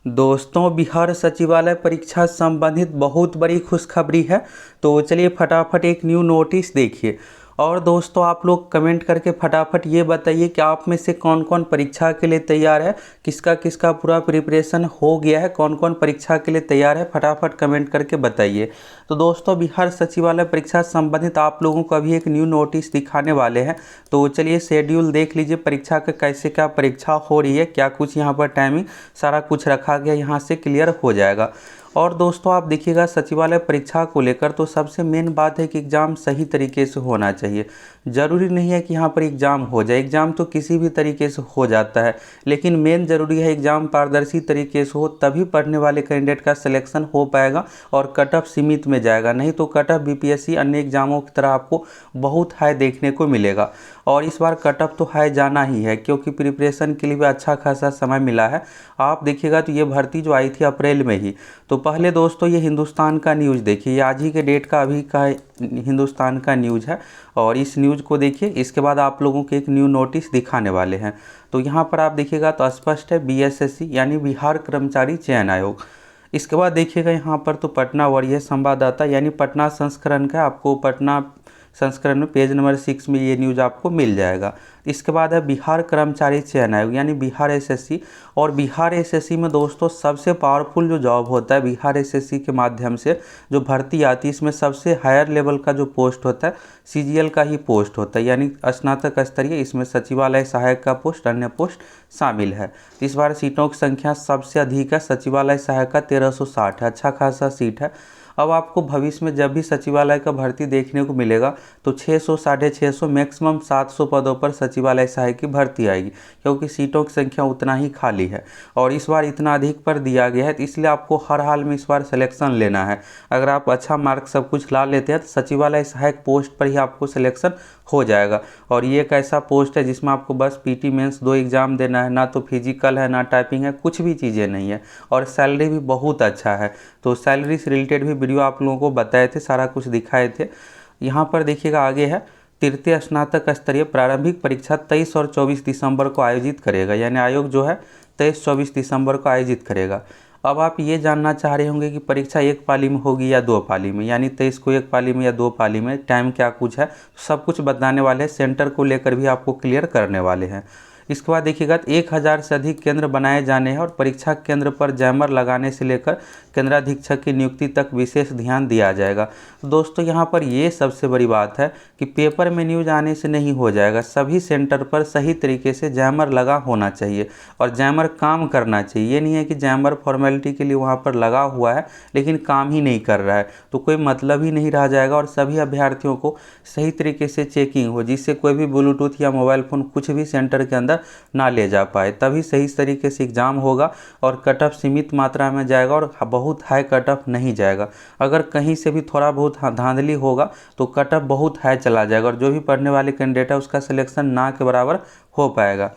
दोस्तों, बिहार सचिवालय परीक्षा संबंधित बहुत बड़ी खुशखबरी है। तो चलिए फटाफट एक न्यू नोटिस देखिए। और दोस्तों, आप लोग कमेंट करके फटाफट ये बताइए कि आप में से कौन कौन परीक्षा के लिए तैयार है, किसका किसका पूरा प्रिपरेशन हो गया है, कौन कौन परीक्षा के लिए तैयार है, फटाफट कमेंट करके बताइए। तो दोस्तों, बिहार सचिवालय परीक्षा संबंधित आप लोगों को अभी एक न्यू नोटिस दिखाने वाले हैं। तो चलिए शेड्यूल देख लीजिए, परीक्षा का कैसे क्या परीक्षा हो रही है, क्या कुछ यहाँ पर टाइमिंग सारा कुछ रखा गया, यहाँ से क्लियर हो जाएगा। और दोस्तों, आप देखिएगा सचिवालय परीक्षा को लेकर तो सबसे मेन बात है कि एग्ज़ाम सही तरीके से होना चाहिए। ज़रूरी नहीं है कि यहाँ पर एग्ज़ाम हो जाए, एग्ज़ाम तो किसी भी तरीके से हो जाता है, लेकिन मेन ज़रूरी है एग्ज़ाम पारदर्शी तरीके से हो, तभी पढ़ने वाले कैंडिडेट का सिलेक्शन हो पाएगा और कट ऑफ सीमित में जाएगा। नहीं तो कट ऑफ बीपीएससी अन्य एग्ज़ामों की तरह आपको बहुत हाई देखने को मिलेगा। और इस बार कट ऑफ तो हाई जाना ही है, क्योंकि प्रिपरेशन के लिए भी अच्छा खासा समय मिला है। आप देखिएगा तो ये भर्ती जो आई थी अप्रैल में ही। तो पहले दोस्तों ये हिंदुस्तान का न्यूज़ देखिए, ये आज ही के डेट का अभी का हिंदुस्तान का न्यूज़ है। और इस न्यूज़ को देखिए, इसके बाद आप लोगों को एक न्यू नोटिस दिखाने वाले हैं। तो यहाँ पर आप देखिएगा तो स्पष्ट है बीएसएससी यानी बिहार कर्मचारी चयन आयोग। इसके बाद देखिएगा यहाँ पर तो पटना वरीय संवाददाता यानी पटना संस्करण का, आपको पटना संस्करण में पेज नंबर 6 में ये न्यूज़ आपको मिल जाएगा। इसके बाद है बिहार कर्मचारी चयन आयोग यानी बिहार एसएससी। और बिहार एसएससी में दोस्तों सबसे पावरफुल जो जॉब होता है, बिहार एसएससी के माध्यम से जो भर्ती आती है, इसमें सबसे हायर लेवल का जो पोस्ट होता है सीजीएल का ही पोस्ट होता है, यानी स्नातक स्तरीय। इसमें सचिवालय सहायक का पोस्ट, अन्य पोस्ट शामिल है। इस बार सीटों की संख्या सबसे अधिक है, सचिवालय सहायक का 1360 है, अच्छा खासा सीट है। अब आपको भविष्य में जब भी सचिवालय का भर्ती देखने को मिलेगा तो 600, 650, मैक्सिमम 700 पदों पर सचिवालय सहायक की भर्ती आएगी, क्योंकि सीटों की संख्या उतना ही खाली है। और इस बार इतना अधिक पर दिया गया है, तो इसलिए आपको हर हाल में इस बार सिलेक्शन लेना है। अगर आप अच्छा मार्क सब कुछ ला लेते हैं तो सचिवालय सहायक पोस्ट पर ही आपको सिलेक्शन हो जाएगा। और ये एक ऐसा पोस्ट है जिसमें आपको बस पीटी मेंस 2 एग्ज़ाम देना है, ना तो फिजिकल है ना टाइपिंग है, कुछ भी चीज़ें नहीं है। और सैलरी भी बहुत अच्छा है। तो सैलरी से रिलेटेड भी वीडियो आप लोगों को बताए थे, सारा कुछ दिखाए थे। यहाँ पर देखिएगा आगे है, तृतीय स्नातक स्तरीय प्रारंभिक परीक्षा 23 और 24 दिसंबर को आयोजित करेगा, यानी आयोग जो है 23-24 दिसंबर को आयोजित करेगा। अब आप ये जानना चाह रहे होंगे कि परीक्षा एक पाली में होगी या 2 पाली में, यानी 23 को एक पाली में या 2 पाली में, टाइम क्या कुछ है, सब कुछ बताने वाले हैं। सेंटर को लेकर भी आपको क्लियर करने वाले हैं। इसके बाद देखिएगा 1000 से अधिक केंद्र बनाए जाने हैं और परीक्षा केंद्र पर जैमर लगाने से लेकर केंद्राधीक्षक की नियुक्ति तक विशेष ध्यान दिया जाएगा। तो दोस्तों, यहाँ पर ये सबसे बड़ी बात है कि पेपर में न्यूज आने से नहीं हो जाएगा, सभी सेंटर पर सही तरीके से जैमर लगा होना चाहिए और जैमर काम करना चाहिए। ये नहीं है कि जैमर फॉर्मेलिटी के लिए वहाँ पर लगा हुआ है लेकिन काम ही नहीं कर रहा है, तो कोई मतलब ही नहीं रह जाएगा। और सभी अभ्यर्थियों को सही तरीके से चेकिंग हो, जिससे कोई भी ब्लूटूथ या मोबाइल फ़ोन कुछ भी सेंटर के अंदर ना ले जा पाए, तभी सही तरीके से एग्ज़ाम होगा और कट ऑफ सीमित मात्रा में जाएगा और बहुत हाई कट ऑफ नहीं जाएगा। अगर कहीं से भी थोड़ा बहुत धांधली होगा तो कट ऑफ बहुत हाई चला जाएगा और जो भी पढ़ने वाले कैंडिडेट है उसका सिलेक्शन ना के बराबर हो पाएगा।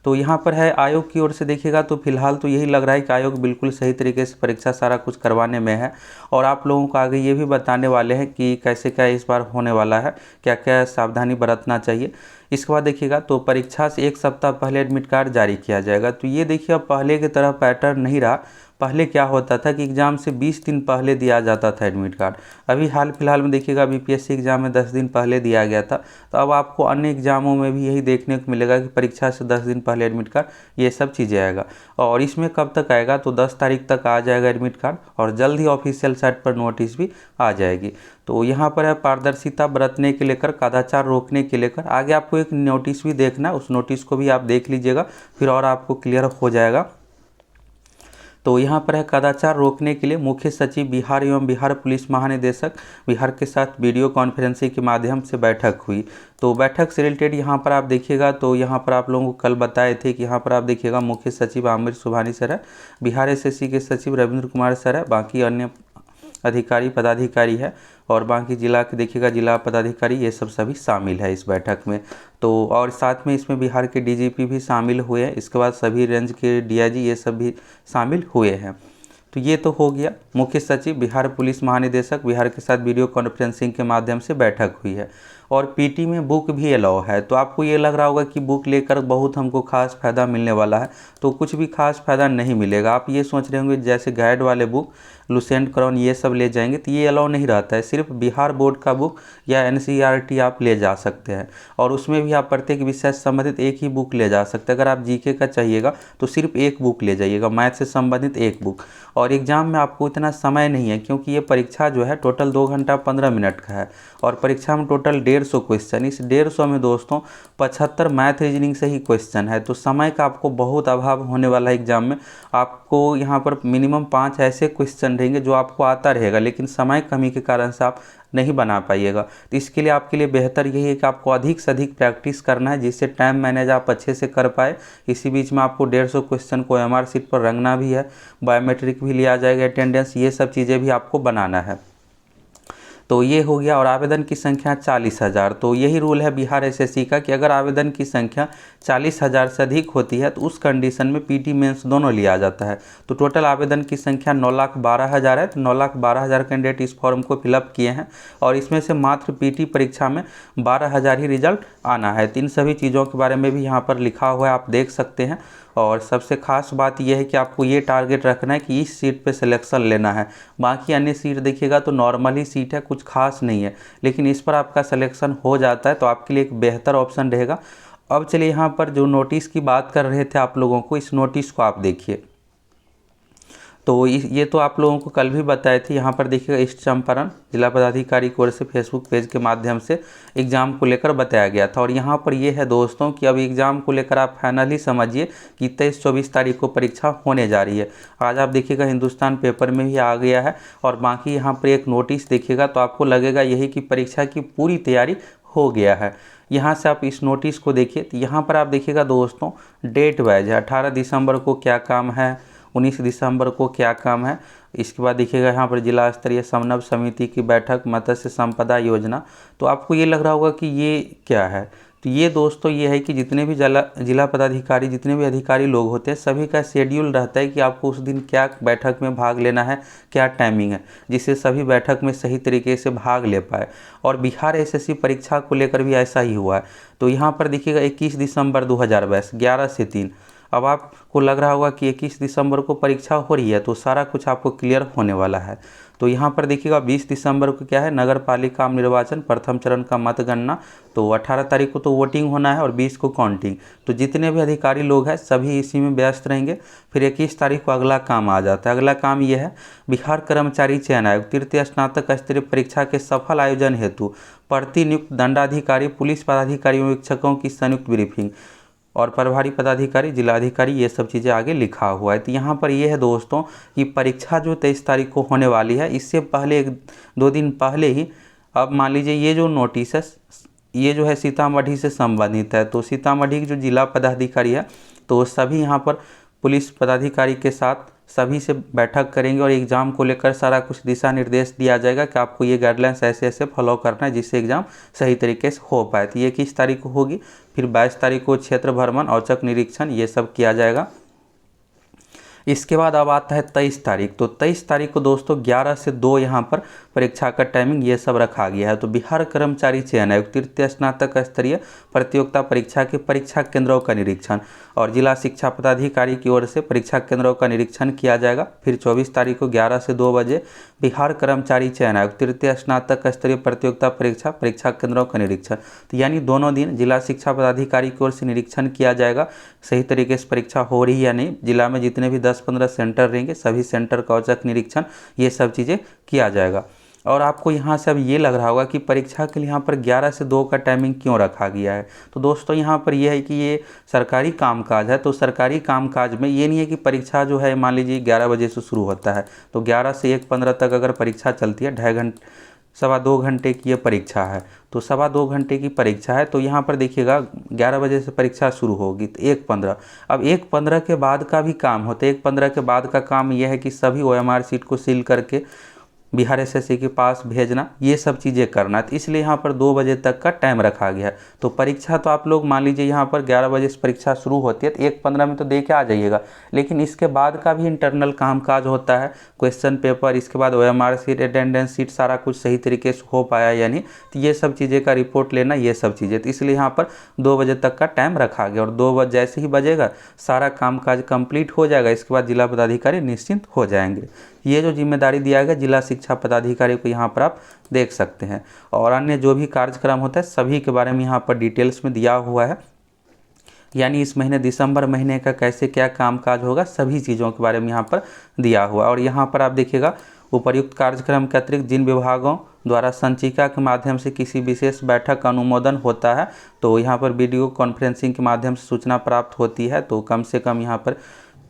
तो यहाँ पर है आयोग की ओर से देखिएगा तो फिलहाल तो यही लग रहा है कि आयोग बिल्कुल सही तरीके से परीक्षा सारा कुछ करवाने में है। और आप लोगों को आगे ये भी बताने वाले हैं कि कैसे क्या इस बार होने वाला है, क्या क्या सावधानी बरतना चाहिए। इसके बाद देखिएगा तो परीक्षा से 1 सप्ताह पहले एडमिट कार्ड जारी किया जाएगा। तो ये देखिए अब पहले की तरह पैटर्न नहीं रहा। पहले क्या होता था कि एग्ज़ाम से 20 दिन पहले दिया जाता था एडमिट कार्ड। अभी हाल फिलहाल में देखिएगा बीपीएससी एग्ज़ाम में 10 दिन पहले दिया गया था। तो अब आपको अन्य एग्ज़ामों में भी यही देखने को मिलेगा कि परीक्षा से 10 दिन पहले एडमिट कार्ड, ये सब चीज़ें आएगा। और इसमें कब तक आएगा तो 10 तारीख तक आ जाएगा एडमिट कार्ड और जल्द ही ऑफिशियल साइट पर नोटिस भी आ जाएगी। तो यहाँ पर है पारदर्शिता बरतने के लेकर, कदाचार रोकने के लेकर आगे आपको एक नोटिस भी देखना है, उस नोटिस को भी आप देख लीजिएगा, फिर और आपको क्लियर हो जाएगा। तो यहाँ पर है कदाचार रोकने के लिए मुख्य सचिव बिहार एवं बिहार पुलिस महानिदेशक बिहार के साथ वीडियो कॉन्फ्रेंसिंग के माध्यम से बैठक हुई। तो बैठक से रिलेटेड यहाँ पर आप देखिएगा तो यहाँ पर आप लोगों को कल बताए थे कि यहाँ पर आप देखिएगा मुख्य सचिव आमिर सुबहानी सर है, बिहार एसएससी के सचिव रविंद्र कुमार सर है, बाकी अन्य अधिकारी पदाधिकारी है और बाकी जिला के देखिएगा जिला पदाधिकारी, ये सब सभी शामिल है इस बैठक में। तो और साथ में इसमें बिहार के डीजीपी भी शामिल हुए हैं, इसके बाद सभी रेंज के डीआईजी ये सब भी शामिल हुए हैं। तो ये तो हो गया, मुख्य सचिव बिहार पुलिस महानिदेशक बिहार के साथ वीडियो कॉन्फ्रेंसिंग के माध्यम से बैठक हुई है। और पीटी में बुक भी अलाउ है। तो आपको ये लग रहा होगा कि बुक लेकर बहुत हमको खास फ़ायदा मिलने वाला है, तो कुछ भी खास फ़ायदा नहीं मिलेगा। आप ये सोच रहे होंगे जैसे गाइड वाले बुक लुसेंट क्रॉन ये सब ले जाएंगे, तो ये अलाउ नहीं रहता है। सिर्फ बिहार बोर्ड का बुक या एनसीईआरटी आप ले जा सकते हैं, और उसमें भी आप प्रत्येक विषय से संबंधित एक ही बुक ले जा सकते हैं। अगर आप जीके का चाहिएगा तो सिर्फ एक बुक ले जाइएगा, मैथ से संबंधित एक बुक। और एग्ज़ाम में आपको इतना समय नहीं है, क्योंकि ये परीक्षा जो है टोटल 2 घंटा 15 मिनट का है, और परीक्षा में टोटल 150 क्वेश्चन। इस 150 में दोस्तों 75 मैथ रीजनिंग से ही क्वेश्चन है। तो समय का आपको बहुत अभाव होने वाला है एग्जाम में। आपको यहाँ पर मिनिमम 5 ऐसे क्वेश्चन रहेंगे जो आपको आता रहेगा, लेकिन समय कमी के कारण से आप नहीं बना पाइएगा। तो इसके लिए आपके लिए बेहतर यही है कि आपको अधिक से अधिक प्रैक्टिस करना है, जिससे टाइम मैनेज आप अच्छे से कर पाए। इसी बीच में आपको 150 क्वेश्चन को एमआर शीट पर रंगना भी है, बायोमेट्रिक भी लिया जाएगा, अटेंडेंस, ये सब चीज़ें भी आपको बनाना है। तो ये हो गया। और आवेदन की संख्या 40,000। तो यही रूल है बिहार एसएससी का कि अगर आवेदन की संख्या 40,000 से अधिक होती है तो उस कंडीशन में पीटी मेंस दोनों लिया जाता है। तो टोटल आवेदन की संख्या 9,12,000 है। तो 9,12,000 कैंडिडेट इस फॉर्म को फिलअप किए हैं, और इसमें से मात्र पीटी परीक्षा में 12,000 ही रिजल्ट आना है। तो इन सभी चीज़ों के बारे में भी यहाँ पर लिखा हुआ है, आप देख सकते हैं। और सबसे खास बात यह है कि आपको ये टारगेट रखना है कि इस सीट पे सिलेक्शन लेना है। बाकी अन्य सीट देखिएगा तो नॉर्मल ही सीट है, कुछ खास नहीं है, लेकिन इस पर आपका सिलेक्शन हो जाता है तो आपके लिए एक बेहतर ऑप्शन रहेगा। अब चलिए यहाँ पर जो नोटिस की बात कर रहे थे आप लोगों को, इस नोटिस को आप देखिए। तो ये तो आप लोगों को कल भी बताए थे। यहाँ पर देखिएगा ईस्ट चंपारण जिला पदाधिकारी की ओर से फेसबुक पेज के माध्यम से एग्ज़ाम को लेकर बताया गया था। और यहाँ पर ये है दोस्तों कि अब एग्ज़ाम को लेकर आप फाइनली समझिए कि 23-24 तारीख को परीक्षा होने जा रही है। आज आप देखिएगा हिंदुस्तान पेपर में भी आ गया है। और बाकी यहाँ पर एक नोटिस देखिएगा तो आपको लगेगा यही कि परीक्षा की पूरी तैयारी हो गया है। यहाँ से आप इस नोटिस को देखिए, तो यहाँ पर आप देखिएगा दोस्तों डेट वाइज है। 18 दिसंबर को क्या काम है, 19 दिसंबर को क्या काम है। इसके बाद देखिएगा यहाँ पर जिला स्तरीय समन्वय समिति की बैठक, मत्स्य संपदा योजना। तो आपको ये लग रहा होगा कि ये क्या है। तो ये दोस्तों ये है कि जितने भी जिला पदाधिकारी, जितने भी अधिकारी लोग होते हैं, सभी का शेड्यूल रहता है कि आपको उस दिन क्या बैठक में भाग लेना है, क्या टाइमिंग है, जिससे सभी बैठक में सही तरीके से भाग ले पाए। और बिहार एसएससी परीक्षा को लेकर भी ऐसा ही हुआ है। तो यहाँ पर देखिएगा 21 दिसंबर 2022 11 से 3। अब आपको लग रहा होगा कि 21 दिसंबर को परीक्षा हो रही है, तो सारा कुछ आपको क्लियर होने वाला है। तो यहाँ पर देखिएगा 20 दिसंबर को क्या है, नगर पालिका निर्वाचन प्रथम चरण का मतगणना। तो 18 तारीख को तो वोटिंग होना है और 20 को काउंटिंग। तो जितने भी अधिकारी लोग हैं सभी इसी में व्यस्त रहेंगे। फिर 21 तारीख को अगला काम आ जाता है। अगला काम यह है, बिहार कर्मचारी चयन आयोग तृतीय स्नातक स्तरीय परीक्षा के सफल आयोजन हेतु प्रतिनियुक्त दंडाधिकारी, पुलिस पदाधिकारी एवं शिक्षकों की संयुक्त ब्रीफिंग, और प्रभारी पदाधिकारी, जिलाधिकारी, ये सब चीज़ें आगे लिखा हुआ है। तो यहाँ पर ये है दोस्तों कि परीक्षा जो 23 तारीख को होने वाली है, इससे पहले 1-2 दिन पहले ही, अब मान लीजिए ये जो नोटिस है ये जो है सीतामढ़ी से संबंधित है। तो सीतामढ़ी के जो जिला पदाधिकारी है तो सभी यहाँ पर पुलिस पदाधिकारी के साथ सभी से बैठक करेंगे, और एग्ज़ाम को लेकर सारा कुछ दिशा निर्देश दिया जाएगा कि आपको ये गाइडलाइंस ऐसे ऐसे फॉलो करना है जिससे एग्ज़ाम सही तरीके से हो पाए। तो ये 21 तारीख को होगी। फिर 22 तारीख को क्षेत्र भ्रमण, औचक निरीक्षण, ये सब किया जाएगा। इसके बाद अब आता है 23 तारीख। तो 23 तारीख को दोस्तों 11 से 2 यहाँ पर परीक्षा का टाइमिंग ये सब रखा गया है। तो बिहार कर्मचारी चयन आयोग तृतीय स्नातक स्तरीय प्रतियोगिता परीक्षा के परीक्षा केंद्रों का निरीक्षण, और जिला शिक्षा पदाधिकारी की ओर से परीक्षा केंद्रों का निरीक्षण किया जाएगा। फिर 24 तारीख को 11 से 2 बजे बिहार कर्मचारी चयन आयोग तृतीय स्नातक स्तरीय प्रतियोगिता परीक्षा केंद्रों का निरीक्षण। तो यानी दोनों दिन जिला शिक्षा पदाधिकारी की ओर से निरीक्षण किया जाएगा सही तरीके से परीक्षा हो रही है या नहीं। जिला में जितने भी 10-15 सेंटर रहेंगे सभी सेंटर का औचक निरीक्षण, ये सब चीज़ें किया जाएगा। और आपको यहाँ से अब ये लग रहा होगा कि परीक्षा के लिए यहाँ पर 11 से 2 का टाइमिंग क्यों रखा गया है। तो दोस्तों यहाँ पर यह है कि ये सरकारी कामकाज है। तो सरकारी कामकाज में ये नहीं है कि परीक्षा जो है मान लीजिए 11 बजे से शुरू होता है, तो 11 से 1:15 तक अगर परीक्षा चलती है, 2.5 घंटे की ये परीक्षा है। तो 2.25 घंटे की परीक्षा है। तो यहाँ पर देखिएगा 11 बजे से परीक्षा शुरू होगी तो 1:15। अब 1:15 के बाद का भी काम होता है। 1:15 के बाद का काम यह है कि सभी OMR सीट को सील करके बिहार एसएससी के पास भेजना, ये सब चीज़ें करना। तो इसलिए यहाँ पर 2 बजे तक का टाइम रखा गया है। तो परीक्षा तो आप लोग मान लीजिए यहाँ पर 11 बजे से परीक्षा शुरू होती है, तो 1:15 में तो दे के आ जाइएगा। लेकिन इसके बाद का भी इंटरनल कामकाज होता है, क्वेश्चन पेपर, इसके बाद OMR शीट, अटेंडेंस शीट, सारा कुछ सही तरीके से हो पाया या नहीं, तो ये सब चीज़ें का रिपोर्ट लेना, ये सब चीज़ें। तो इसलिए यहाँ पर 2 बजे तक का टाइम रखा गया। और 2 बजे जैसे ही बजेगा सारा कामकाज कंप्लीट हो जाएगा। इसके बाद जिला पदाधिकारी निश्चिंत हो जाएंगे। ये जो जिम्मेदारी दिया गया जिला शिक्षा पदाधिकारी को, यहाँ पर आप देख सकते हैं। और अन्य जो भी कार्यक्रम होता है सभी के बारे में यहाँ पर डिटेल्स में दिया हुआ है। यानी इस महीने दिसंबर महीने का कैसे क्या कामकाज होगा, सभी चीज़ों के बारे में यहाँ पर दिया हुआ। और यहाँ पर आप देखिएगा, उपर्युक्त कार्यक्रम के अतिरिक्त जिन विभागों द्वारा संचिका के माध्यम से किसी विशेष बैठक का अनुमोदन होता है, तो यहाँ पर वीडियो कॉन्फ्रेंसिंग के माध्यम से सूचना प्राप्त होती है, तो कम से कम यहाँ पर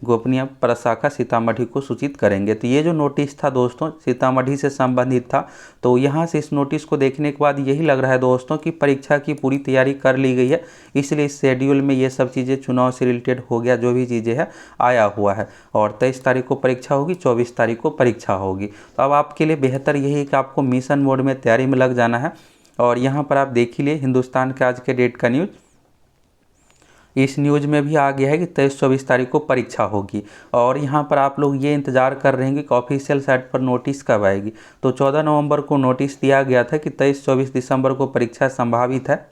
गोपनीय प्रशाखा सीतामढ़ी को सूचित करेंगे। तो ये जो नोटिस था दोस्तों सीतामढ़ी से संबंधित था। तो यहाँ से इस नोटिस को देखने के बाद यही लग रहा है दोस्तों कि परीक्षा की पूरी तैयारी कर ली गई है। इसलिए इस शेड्यूल में ये सब चीज़ें चुनाव से रिलेटेड हो गया, जो भी चीज़ें हैं आया हुआ है। और 23 तारीख को परीक्षा होगी, 24 तारीख को परीक्षा होगी। तो अब आपके लिए बेहतर यही है कि आपको मिशन मोड में तैयारी में लग जाना है। और यहाँ पर आप देख ही लिए हिंदुस्तान के आज के डेट का न्यूज़, इस न्यूज़ में भी आ गया है कि 23-24 तारीख को परीक्षा होगी। और यहाँ पर आप लोग ये इंतज़ार कर रहे हैं कि ऑफिशियल साइट पर नोटिस कब आएगी। तो 14 नवंबर को नोटिस दिया गया था कि 23-24 दिसंबर को परीक्षा संभावित है।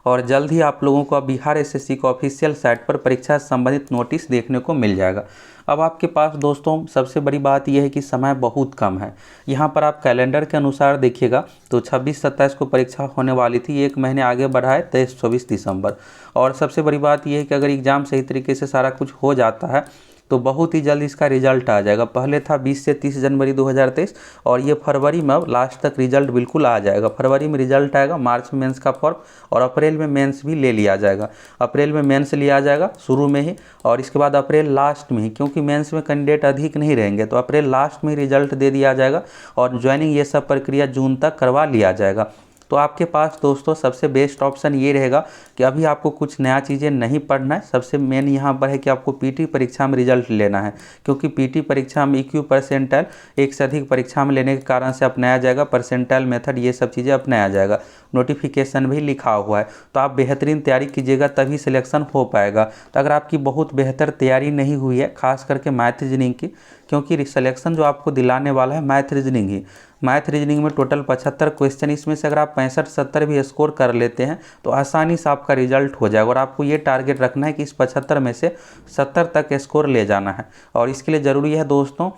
और जल्द ही आप लोगों को बिहार एसएससी को ऑफिशियल साइट पर परीक्षा संबंधित नोटिस देखने को मिल जाएगा। अब आपके पास दोस्तों सबसे बड़ी बात यह है कि समय बहुत कम है। यहाँ पर आप कैलेंडर के अनुसार देखिएगा तो 26-27 को परीक्षा होने वाली थी, 1 महीने आगे बढ़ा है 23-24 दिसंबर। और सबसे बड़ी बात यह है कि अगर एग्ज़ाम सही तरीके से सारा कुछ हो जाता है तो बहुत ही जल्द इसका रिजल्ट आ जाएगा। पहले था 20 से 30 जनवरी 2023 और ये फरवरी में अब लास्ट तक रिजल्ट बिल्कुल आ जाएगा। फरवरी में रिजल्ट आएगा, मार्च में मेंस का फॉर्म और अप्रैल में मेंस भी ले लिया जाएगा। अप्रैल में मेंस लिया जाएगा शुरू में ही और इसके बाद अप्रैल लास्ट में ही, क्योंकि मेंस में कैंडिडेट अधिक नहीं रहेंगे तो अप्रैल लास्ट में रिजल्ट दे दिया जाएगा और ज्वाइनिंग ये सब प्रक्रिया जून तक करवा लिया जाएगा। तो आपके पास दोस्तों सबसे बेस्ट ऑप्शन ये रहेगा कि अभी आपको कुछ नया चीज़ें नहीं पढ़ना है। सबसे मेन यहाँ पर है कि आपको पीटी परीक्षा में रिजल्ट लेना है, क्योंकि पीटी परीक्षा में EQ परसेंटाइल एक से अधिक परीक्षा में लेने के कारण से अपनाया जाएगा, परसेंटाइल मेथड ये सब चीज़ें अपनाया जाएगा। नोटिफिकेशन भी लिखा हुआ है। तो आप बेहतरीन तैयारी कीजिएगा तभी सिलेक्शन हो पाएगा। तो अगर आपकी बहुत बेहतर तैयारी नहीं हुई है खास करके मैथ रीजनिंग की, क्योंकि सिलेक्शन जो आपको दिलाने वाला है मैथ रीजनिंग ही, मैथ रीजनिंग में टोटल 75 क्वेश्चन, इसमें से अगर आप 65-70 भी स्कोर कर लेते हैं तो आसानी से आपका रिजल्ट हो जाएगा। और आपको ये टारगेट रखना है कि इस 75 में से 70 तक स्कोर ले जाना है। और इसके लिए ज़रूरी है दोस्तों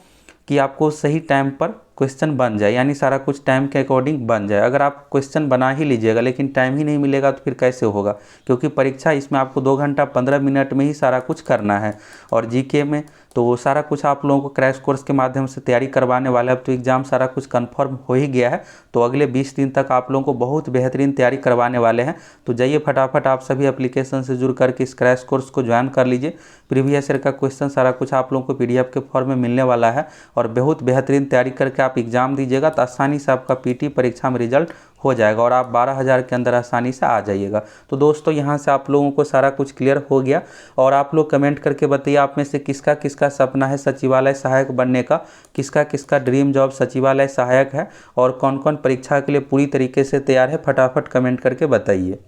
कि आपको सही टाइम पर क्वेश्चन बन जाए, यानी सारा कुछ टाइम के अकॉर्डिंग बन जाए। अगर आप क्वेश्चन बना ही लीजिएगा लेकिन टाइम ही नहीं मिलेगा तो फिर कैसे होगा, क्योंकि परीक्षा इसमें आपको 2 घंटा 15 मिनट में ही सारा कुछ करना है। और जीके में तो वो सारा कुछ आप लोगों को क्रैश कोर्स के माध्यम से तैयारी करवाने वाले। अब तो एग्ज़ाम सारा कुछ कंफर्म हो ही गया है, तो अगले 20 दिन तक आप लोगों को बहुत बेहतरीन तैयारी करवाने वाले हैं। तो जाइए फटाफट आप सभी एप्लीकेशन से जुड़ करके इस क्रैश कोर्स को ज्वाइन कर लीजिए। प्रीवियस ईयर का क्वेश्चन सारा कुछ आप लोगों को PDF के फॉर्म में मिलने वाला है और बहुत बेहतरीन तैयारी करके आप एग्ज़ाम दीजिएगा तो आसानी से आपका पीटी परीक्षा में रिजल्ट हो जाएगा और आप 12,000 के अंदर आसानी से आ जाइएगा। तो दोस्तों यहाँ से आप लोगों को सारा कुछ क्लियर हो गया। और आप लोग कमेंट करके बताइए आप में से किसका किसका सपना है सचिवालय सहायक बनने का, किसका किसका ड्रीम जॉब सचिवालय सहायक है और कौन कौन परीक्षा के लिए पूरी तरीके से तैयार है, फटाफट कमेंट करके बताइए।